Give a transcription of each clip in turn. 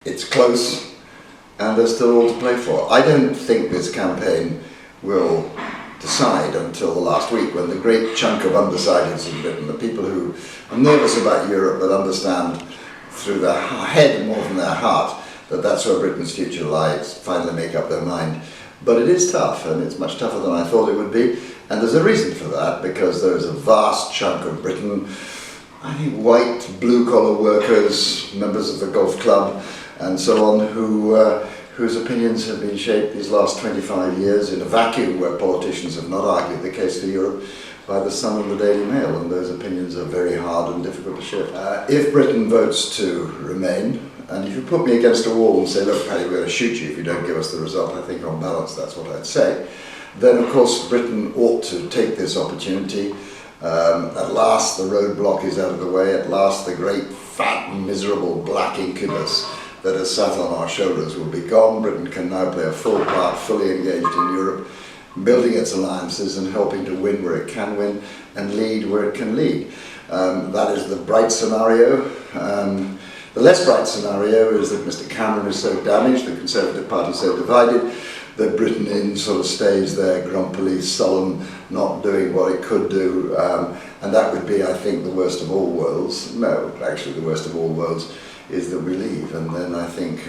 It's close and there's still all to play for. I don't think this campaign will decide until the last week, when the great chunk of undecideds in Britain, the people who are nervous about Europe but understand through their head more than their heart that that's where Britain's future lies, finally make up their mind. But it is tough, and it's much tougher than I thought it would be, and there's a reason for that, because there is a vast chunk of Britain, I think white, blue-collar workers, members of the golf club, and so on, whose opinions have been shaped these last 25 years in a vacuum where politicians have not argued the case for Europe by the Sun and the Daily Mail, and those opinions are very hard and difficult to shift. If Britain votes to remain, and if you put me against a wall and say, look, Paddy, we're going to shoot you if you don't give us the result, I think on balance that's what I'd say, then of course Britain ought to take this opportunity. At last the roadblock is out of the way, at last the great fat miserable black incubus that has sat on our shoulders will be gone. Britain can now play a full part, fully engaged in Europe, building its alliances and helping to win where it can win and lead where it can lead. That is the bright scenario. The less bright scenario is that Mr. Cameron is so damaged, the Conservative Party so divided, that Britain sort of stays there grumpily, sullen, not doing what it could do, and that would be, I think, the worst of all worlds. No, actually the worst of all worlds is that we leave, and then I think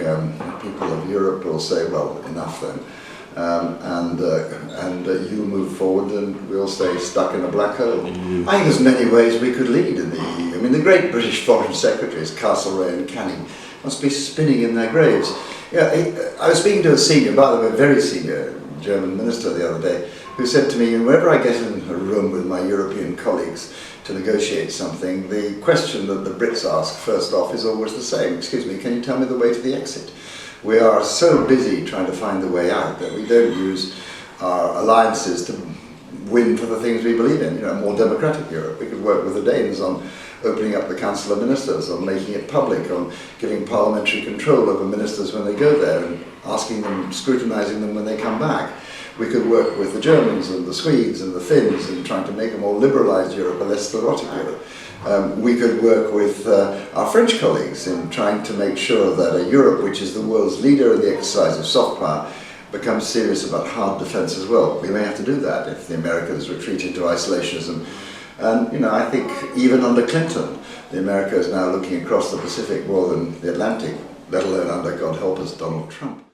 people of Europe will say, well, enough then, and you move forward and we'll stay stuck in a black hole. I think there's many ways we could lead in the EU. I mean, the great British Foreign Secretaries, Castlereagh and Canning, must be spinning in their graves. Yeah, I was speaking to a senior, by the way, very senior German minister the other day, who said to me, whenever I get in a room with my European colleagues to negotiate something, the question that the Brits ask first off is always the same. Excuse me, can you tell me the way to the exit? We are so busy trying to find the way out that we don't use our alliances to win for the things we believe in. You know, a more democratic Europe. We could work with the Danes on opening up the Council of Ministers, on making it public, on giving parliamentary control over ministers when they go there and asking them, scrutinising them when they come back. We could work with the Germans and the Swedes and the Finns in trying to make a more liberalised Europe, a less sclerotic Europe. We could work with our French colleagues in trying to make sure that a Europe which is the world's leader in the exercise of soft power becomes serious about hard defence as well. We may have to do that if the Americans retreat into isolationism. And, you know, I think even under Clinton, the America is now looking across the Pacific more than the Atlantic, let alone under, God help us, Donald Trump.